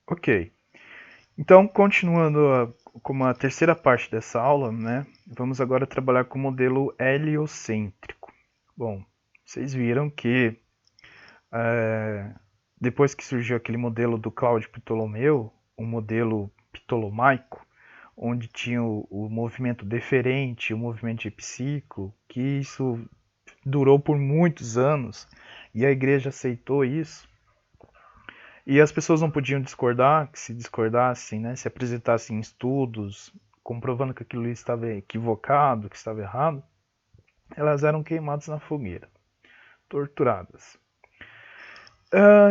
Ok. Então, continuando como a terceira parte dessa aula, né, vamos agora trabalhar com o modelo heliocêntrico. Bom, vocês viram que é, depois que surgiu aquele modelo do Cláudio Ptolomeu, o modelo ptolomaico, onde tinha o movimento deferente, o movimento de epiciclo, que isso durou por muitos anos e a igreja aceitou isso. E as pessoas não podiam discordar, que se discordassem, né, se apresentassem estudos comprovando que aquilo estava equivocado, que estava errado, elas eram queimadas na fogueira, torturadas.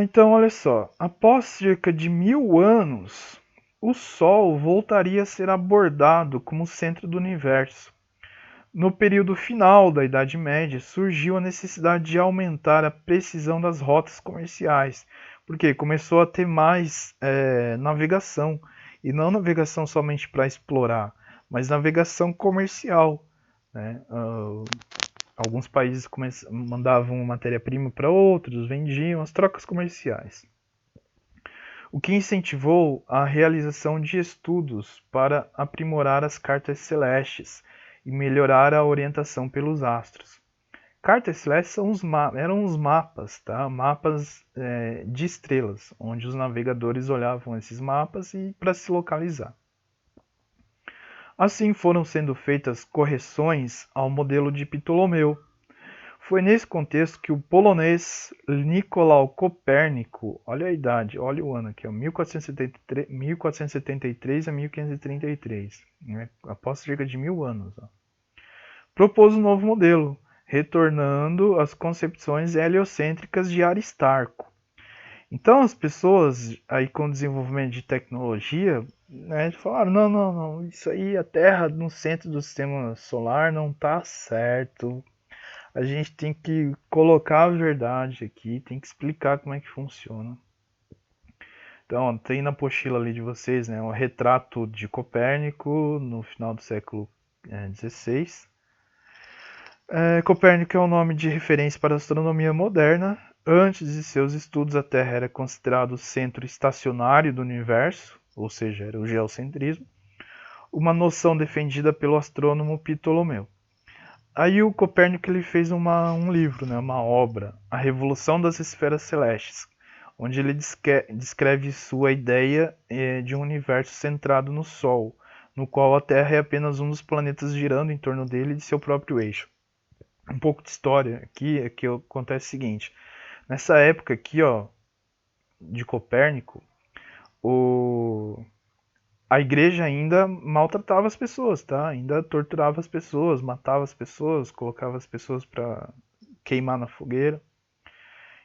Então, olha só, após cerca de 1000 anos, o Sol voltaria a ser abordado como centro do universo. No período final da Idade Média, surgiu a necessidade de aumentar a precisão das rotas comerciais, porque começou a ter mais navegação, e não navegação somente para explorar, mas navegação comercial. Né? Alguns países mandavam matéria-prima para outros, vendiam as trocas comerciais, o que incentivou a realização de estudos para aprimorar as cartas celestes e melhorar a orientação pelos astros. Cartas celestes eram os mapas, tá? Mapas de estrelas, onde os navegadores olhavam esses mapas e para se localizar. Assim foram sendo feitas correções ao modelo de Ptolomeu. Foi nesse contexto que o polonês Nicolau Copérnico, olha a idade, olha o ano aqui, 1473 a 1533, né, após cerca de 1000 anos, propôs um novo modelo, retornando às concepções heliocêntricas de Aristarco. Então as pessoas aí com o desenvolvimento de tecnologia, né, falaram, não, não, não, isso aí, a Terra no centro do sistema solar não está certo. A gente tem que colocar a verdade aqui, tem que explicar como é que funciona. Então, tem na apostila ali de vocês, né, um retrato de Copérnico no final do século XVI. Copérnico é um nome de referência para a astronomia moderna. Antes de seus estudos, a Terra era considerada o centro estacionário do universo, ou seja, era o geocentrismo, uma noção defendida pelo astrônomo Ptolomeu. Aí o Copérnico ele fez um livro, né, uma obra, A Revolução das Esferas Celestes, onde ele descreve sua ideia de um universo centrado no Sol, no qual a Terra é apenas um dos planetas girando em torno dele e de seu próprio eixo. Um pouco de história aqui é que acontece o seguinte: nessa época aqui, ó, de Copérnico, o a igreja ainda maltratava as pessoas, tá? Ainda torturava as pessoas, matava as pessoas, colocava as pessoas para queimar na fogueira.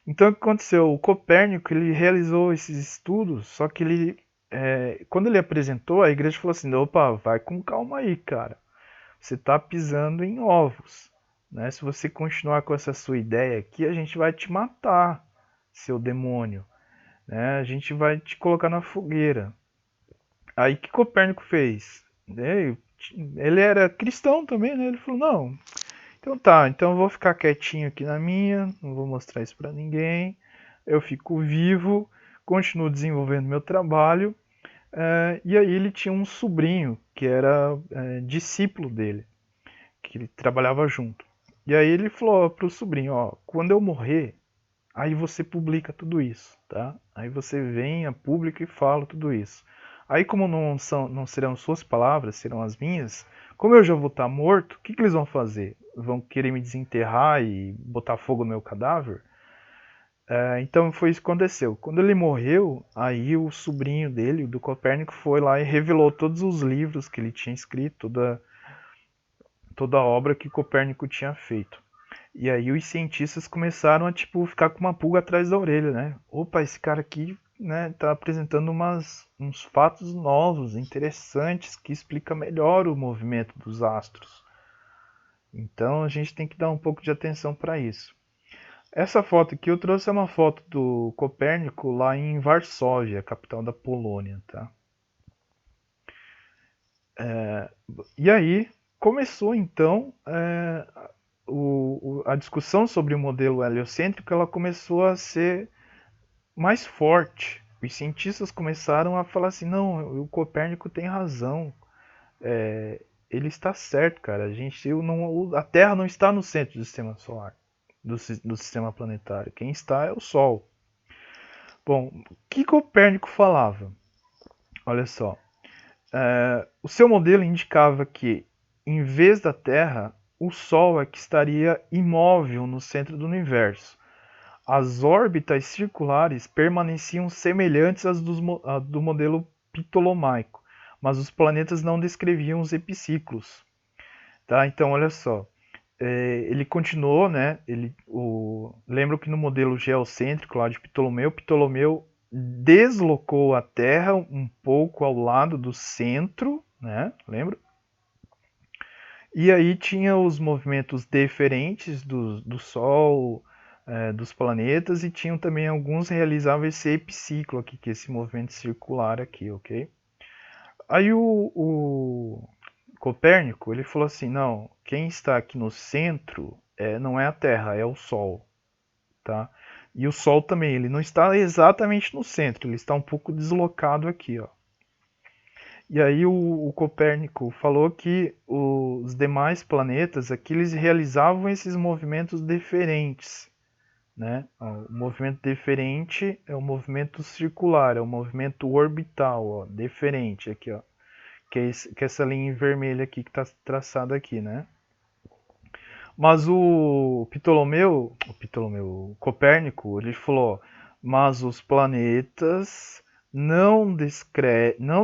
Então o que aconteceu? O Copérnico ele realizou esses estudos, só que quando ele apresentou, a igreja falou assim: opa, vai com calma aí, cara. Você está pisando em ovos. Né? Se você continuar com essa sua ideia aqui, a gente vai te matar, seu demônio. Né? A gente vai te colocar na fogueira. Aí que Copérnico fez? Ele era cristão também, né? Ele falou: não, então tá, então eu vou ficar quietinho aqui na minha, não vou mostrar isso para ninguém. Eu fico vivo, continuo desenvolvendo meu trabalho. E aí ele tinha um sobrinho que era discípulo dele, que ele trabalhava junto. E aí ele falou pro sobrinho: ó, quando eu morrer, aí você publica tudo isso, tá? Aí você vem a público e fala tudo isso. Aí como não serão suas palavras, serão as minhas, como eu já vou estar morto, o que eles vão fazer? Vão querer me desenterrar e botar fogo no meu cadáver? Então foi isso que aconteceu. Quando ele morreu, aí o sobrinho dele, do Copérnico, foi lá e revelou todos os livros que ele tinha escrito, toda a obra que Copérnico tinha feito. E aí os cientistas começaram a tipo ficar com uma pulga atrás da orelha, né? Opa, esse cara aqui, né, tá apresentando uns fatos novos, interessantes, que explica melhor o movimento dos astros. Então a gente tem que dar um pouco de atenção para isso. Essa foto aqui eu trouxe uma foto do Copérnico lá em Varsóvia, capital da Polônia, tá? E aí começou então a discussão sobre o modelo heliocêntrico, ela começou a ser mais forte, os cientistas começaram a falar assim, não, o Copérnico tem razão, ele está certo, cara. A Terra não está no centro do sistema solar, do sistema planetário. Quem está é o Sol. Bom, o que Copérnico falava? Olha só, o seu modelo indicava que, em vez da Terra, o Sol é que estaria imóvel no centro do universo. As órbitas circulares permaneciam semelhantes às do modelo ptolomaico, mas os planetas não descreviam os epiciclos. Tá? Então, olha só, ele continuou, né? Lembro que no modelo geocêntrico lá de Ptolomeu, Ptolomeu deslocou a Terra um pouco ao lado do centro, né? Lembra? E aí tinha os movimentos deferentes do Sol, dos planetas, e tinham também alguns realizavam esse epiciclo aqui, que é esse movimento circular aqui, ok? Aí o Copérnico, ele falou assim, não, quem está aqui no centro não é a Terra, é o Sol, tá? E o Sol também, ele não está exatamente no centro, ele está um pouco deslocado aqui, ó. E aí o Copérnico falou que os demais planetas aqui eles realizavam esses movimentos deferentes, né? O movimento deferente é o movimento circular, é o movimento orbital, ó, deferente aqui, ó, que é essa linha vermelha aqui que está traçada aqui, né? Mas o Copérnico, ele falou, mas os planetas não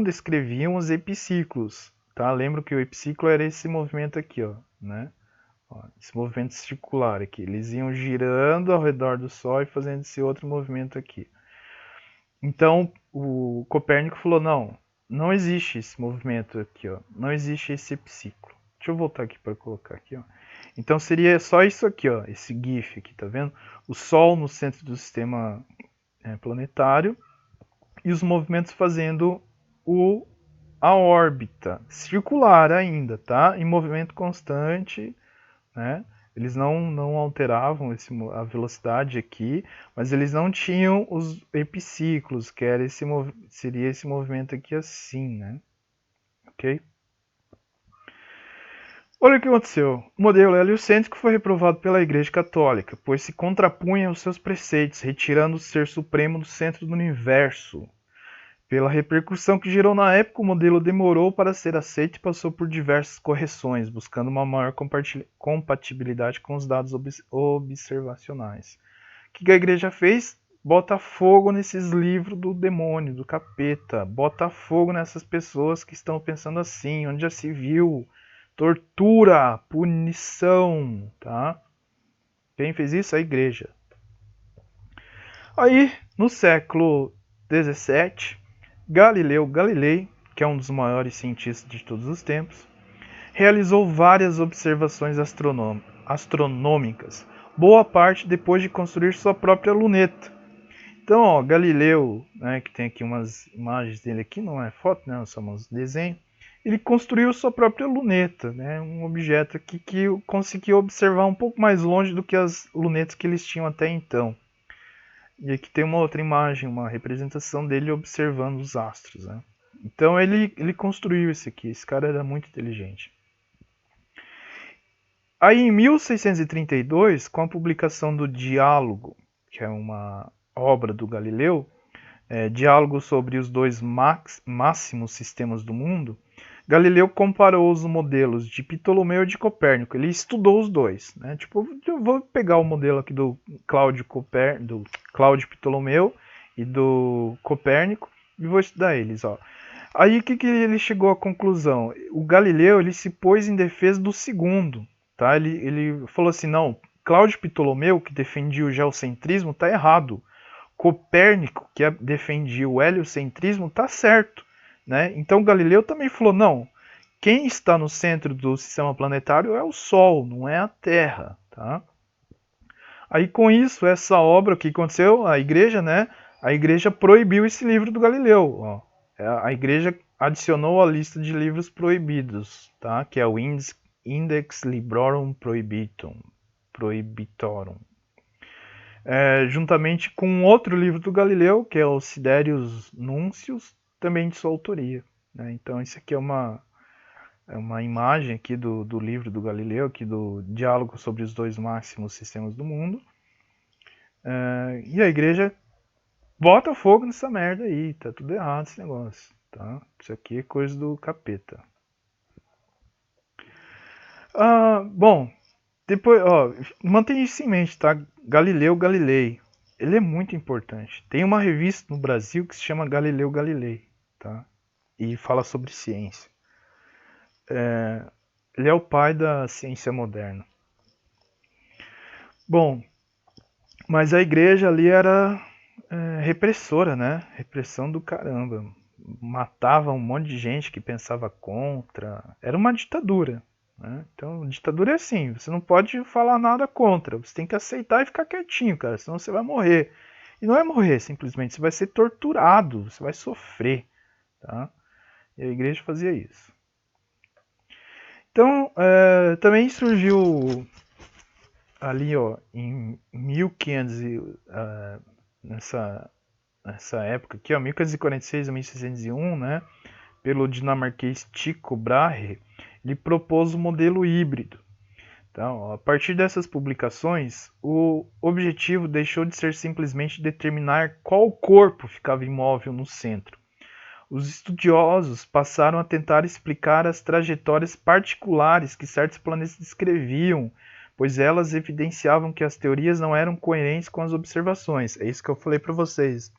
descreviam os epiciclos, tá? Lembra que o epiciclo era esse movimento aqui, ó, né? Ó, esse movimento circular aqui. Eles iam girando ao redor do Sol e fazendo esse outro movimento aqui. Então, o Copérnico falou, não existe esse movimento aqui, ó. Não existe esse epiciclo. Deixa eu voltar aqui para colocar aqui, ó. Então seria só isso aqui, ó, esse GIF aqui, tá vendo? O Sol no centro do sistema planetário e os movimentos fazendo a órbita circular ainda, tá? Em movimento constante, né? Eles não alteravam a velocidade aqui, mas eles não tinham os epiciclos, que seria esse movimento aqui assim, né? Ok? Olha o que aconteceu. O modelo heliocêntrico foi reprovado pela Igreja Católica, pois se contrapunha aos seus preceitos, retirando o ser supremo do centro do universo. Pela repercussão que gerou na época, o modelo demorou para ser aceito e passou por diversas correções, buscando uma maior compatibilidade com os dados observacionais. O que a Igreja fez? Bota fogo nesses livros do demônio, do capeta. Bota fogo nessas pessoas que estão pensando assim, onde já se viu. Tortura, punição, tá? Quem fez isso? A igreja. Aí, no século XVII, Galileu Galilei, que é um dos maiores cientistas de todos os tempos, realizou várias observações astronômicas, boa parte depois de construir sua própria luneta. Então, ó, Galileu, né, que tem aqui umas imagens dele aqui, não é foto, né, são uns desenhos, ele construiu sua própria luneta, né, um objeto aqui que conseguiu observar um pouco mais longe do que as lunetas que eles tinham até então. E aqui tem uma outra imagem, uma representação dele observando os astros, né. Então ele construiu isso aqui, esse cara era muito inteligente. Aí em 1632, com a publicação do Diálogo, que é uma obra do Galileu, Diálogo sobre os dois máximos sistemas do mundo, Galileu comparou os modelos de Ptolomeu e de Copérnico. Ele estudou os dois, né? Tipo, eu vou pegar o modelo aqui do Cláudio Ptolomeu e do Copérnico e vou estudar eles, ó. Aí o que ele chegou à conclusão? O Galileu ele se pôs em defesa do segundo, tá? Ele falou assim, não, Cláudio Ptolomeu, que defendia o geocentrismo, está errado. Copérnico, que defendia o heliocentrismo, está certo. Né? Então Galileu também falou, não, quem está no centro do sistema planetário é o Sol, não é a Terra. Tá? Aí com isso, essa obra, o que aconteceu? A igreja, né? A igreja proibiu esse livro do Galileu. Ó. A igreja adicionou a lista de livros proibidos, tá? Que é o Index Librorum Prohibitorum. juntamente com outro livro do Galileu, que é o Siderius Nuncius, também de sua autoria. Né? Então, isso aqui é uma imagem aqui do livro do Galileu, aqui do Diálogo sobre os dois máximos sistemas do mundo. E a igreja bota fogo nessa merda aí, tá tudo errado esse negócio. Tá? Isso aqui é coisa do capeta. Bom, depois, mantenha isso em mente, tá? Galileu Galilei. Ele é muito importante. Tem uma revista no Brasil que se chama Galileu Galilei, tá? E fala sobre ciência. Ele é o pai da ciência moderna. Bom, mas a igreja ali era repressora, né? Repressão do caramba. Matava um monte de gente que pensava contra. Era uma ditadura. Né? Então, ditadura é assim: você não pode falar nada contra. Você tem que aceitar e ficar quietinho, cara. Senão você vai morrer. E não é morrer simplesmente. Você vai ser torturado. Você vai sofrer. Tá? E a igreja fazia isso. Então, também surgiu ali, ó, em 1500 nessa época aqui, ó, 1546 a 1601, né, pelo dinamarquês Tycho Brahe, ele propôs o modelo híbrido. Então, a partir dessas publicações, o objetivo deixou de ser simplesmente determinar qual corpo ficava imóvel no centro. Os estudiosos passaram a tentar explicar as trajetórias particulares que certos planetas descreviam, pois elas evidenciavam que as teorias não eram coerentes com as observações. É isso que eu falei para vocês.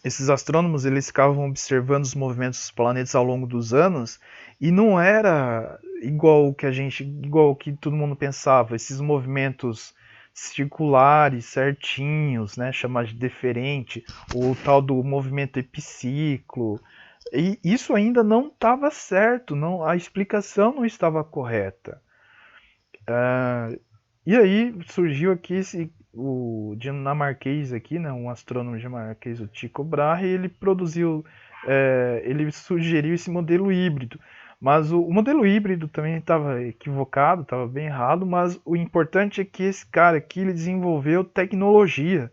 Esses astrônomos eles ficavam observando os movimentos dos planetas ao longo dos anos e não era igual o que todo mundo pensava. Esses movimentos circulares, certinhos, né, chamado de deferente, o tal do movimento epiciclo. E isso ainda não estava certo, não, a explicação não estava correta. E aí surgiu aqui o dinamarquês aqui, né, um astrônomo dinamarquês, o Tycho Brahe, ele ele sugeriu esse modelo híbrido. Mas o modelo híbrido também estava equivocado, estava bem errado, mas o importante é que esse cara aqui ele desenvolveu tecnologia.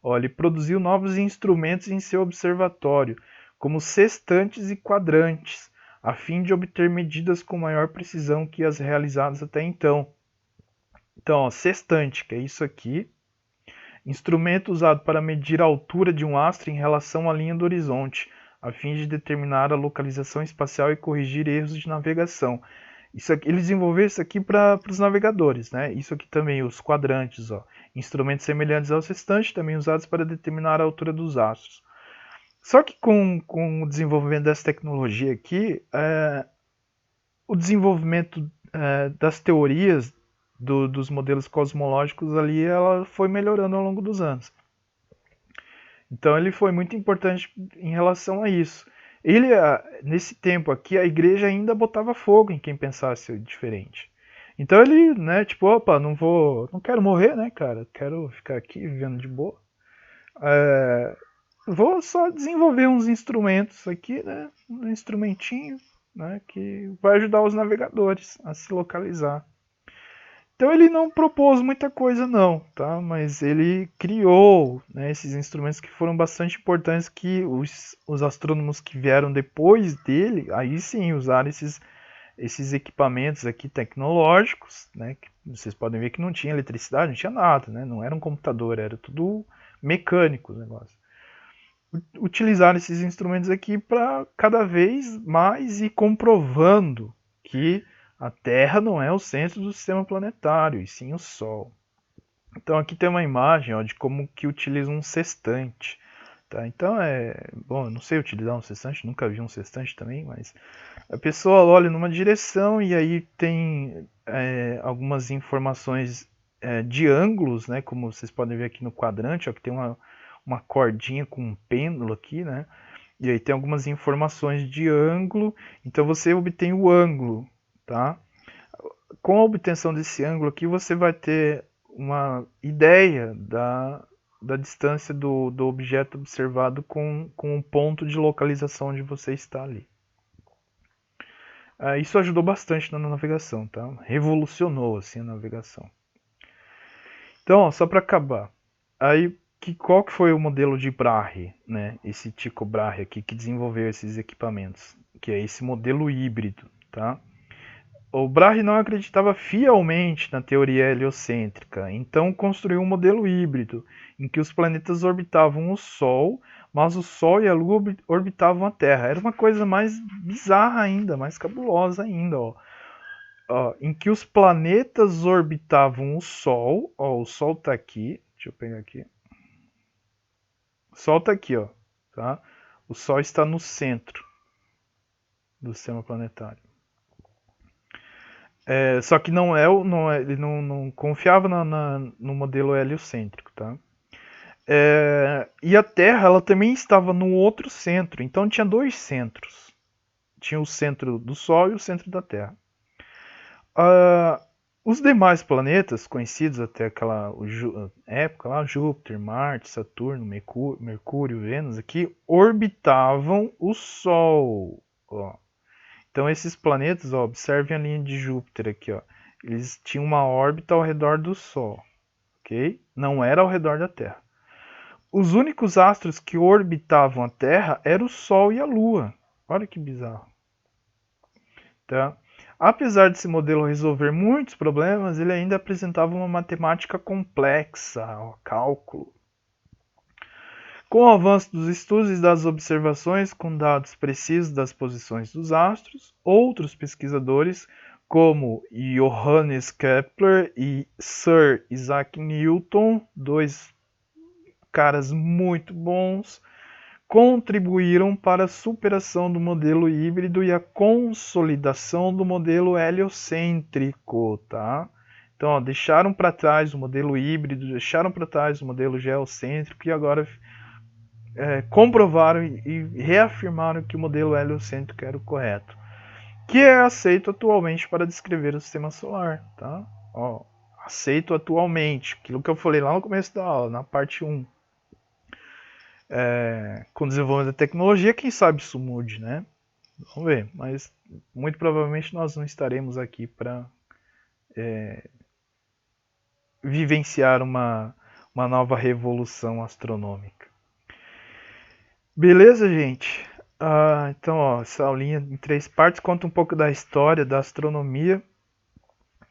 Ó, ele produziu novos instrumentos em seu observatório, como sextantes e quadrantes, a fim de obter medidas com maior precisão que as realizadas até então. Então, ó, sextante, que é isso aqui, instrumento usado para medir a altura de um astro em relação à linha do horizonte, a fim de determinar a localização espacial e corrigir erros de navegação. Isso aqui, ele desenvolveu isso aqui para os navegadores, né? Isso aqui também, os quadrantes, ó, instrumentos semelhantes ao sextante, também usados para determinar a altura dos astros. Só que com o desenvolvimento dessa tecnologia aqui, o desenvolvimento das teorias dos modelos cosmológicos ali, ela foi melhorando ao longo dos anos. Então ele foi muito importante em relação a isso. Ele, nesse tempo aqui, a igreja ainda botava fogo em quem pensasse diferente. Então ele, né, tipo, opa, não quero morrer, né, cara, quero ficar aqui vivendo de boa. Vou só desenvolver uns instrumentos aqui, né, um instrumentinho, né, que vai ajudar os navegadores a se localizar. Então ele não propôs muita coisa não, tá? Mas ele criou, né, esses instrumentos que foram bastante importantes, que os astrônomos que vieram depois dele, aí sim usaram esses equipamentos aqui tecnológicos, né? Que vocês podem ver que não tinha eletricidade, não tinha nada, né? Não era um computador, era tudo mecânico o negócio. Utilizaram esses instrumentos aqui para cada vez mais ir comprovando que a Terra não é o centro do sistema planetário, e sim o Sol. Então aqui tem uma imagem, ó, de como que utiliza um sextante. Tá? Então bom, eu não sei utilizar um sextante, nunca vi um sextante também, mas a pessoa olha numa direção e aí tem algumas informações de ângulos, né? Como vocês podem ver aqui no quadrante, ó, que tem uma cordinha com um pêndulo aqui, né? E aí tem algumas informações de ângulo, então você obtém o ângulo, tá? Com a obtenção desse ângulo aqui, você vai ter uma ideia da distância do objeto observado com o ponto de localização onde você está ali. Isso ajudou bastante na navegação, tá? Revolucionou assim a navegação. Então, ó, só para acabar. Aí, qual que foi o modelo de Brahe, né? Esse Tycho Brahe aqui que desenvolveu esses equipamentos, que é esse modelo híbrido, tá? O Brahe não acreditava fielmente na teoria heliocêntrica, então construiu um modelo híbrido, em que os planetas orbitavam o Sol, mas o Sol e a Lua orbitavam a Terra. Era uma coisa mais bizarra ainda, mais cabulosa ainda, ó. Ó, em que os planetas orbitavam o Sol. Ó, o Sol está aqui. Deixa eu pegar aqui. O Sol está aqui, ó. Tá? O Sol está no centro do sistema planetário. Só que ele não confiava no modelo heliocêntrico, tá? E a Terra ela também estava no outro centro, então tinha dois centros. Tinha o centro do Sol e o centro da Terra. Os demais planetas conhecidos até aquela época, lá, Júpiter, Marte, Saturno, Mercúrio, Vênus, aqui orbitavam o Sol. Ó. Então esses planetas, ó, observem a linha de Júpiter aqui, ó. Eles tinham uma órbita ao redor do Sol, ok? Não era ao redor da Terra. Os únicos astros que orbitavam a Terra eram o Sol e a Lua. Olha que bizarro. Tá? Apesar desse modelo resolver muitos problemas, ele ainda apresentava uma matemática complexa, ó, cálculo. Com o avanço dos estudos e das observações com dados precisos das posições dos astros, outros pesquisadores, como Johannes Kepler e Sir Isaac Newton, dois caras muito bons, contribuíram para a superação do modelo híbrido e a consolidação do modelo heliocêntrico, tá? Então, ó, deixaram para trás o modelo híbrido, deixaram para trás o modelo geocêntrico e agora comprovaram e reafirmaram que o modelo heliocêntrico era o correto, que é aceito atualmente para descrever o sistema solar, tá? Ó, aceito atualmente, aquilo que eu falei lá no começo da aula, na parte 1. Com o desenvolvimento da tecnologia, quem sabe isso mude, né? Vamos ver, mas muito provavelmente nós não estaremos aqui para vivenciar uma nova revolução astronômica. Beleza, gente? Então, ó, essa aulinha em 3 partes conta um pouco da história da astronomia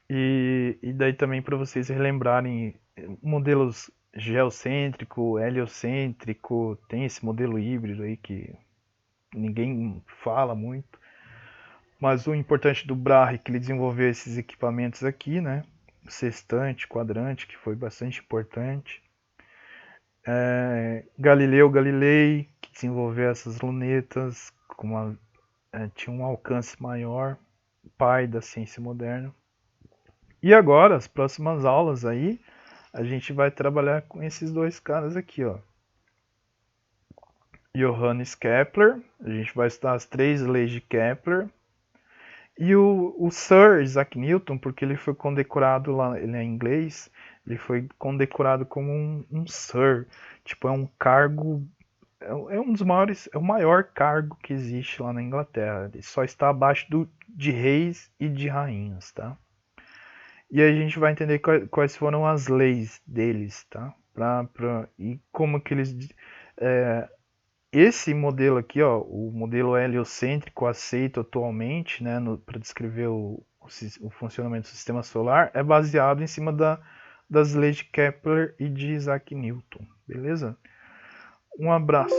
e daí também para vocês relembrarem modelos geocêntrico, heliocêntrico, tem esse modelo híbrido aí que ninguém fala muito. Mas o importante do Brahe é que ele desenvolveu esses equipamentos aqui, né? Sextante, quadrante, que foi bastante importante. Galileu Galilei, que desenvolveu essas lunetas, tinha um alcance maior, pai da ciência moderna. E agora, as próximas aulas aí, a gente vai trabalhar com esses dois caras aqui, ó. Johannes Kepler, a gente vai estudar as 3 leis de Kepler. E o Sir Isaac Newton, porque ele foi condecorado lá, ele é inglês, ele foi condecorado como um Sir. Tipo, é um cargo, é um dos maiores, é o maior cargo que existe lá na Inglaterra. Ele só está abaixo de reis e de rainhas, tá? E aí a gente vai entender quais foram as leis deles, tá? E como que eles... Esse modelo aqui, ó, o modelo heliocêntrico aceito atualmente, né, para descrever o funcionamento do sistema solar, é baseado em cima das leis de Kepler e de Isaac Newton, beleza? Um abraço.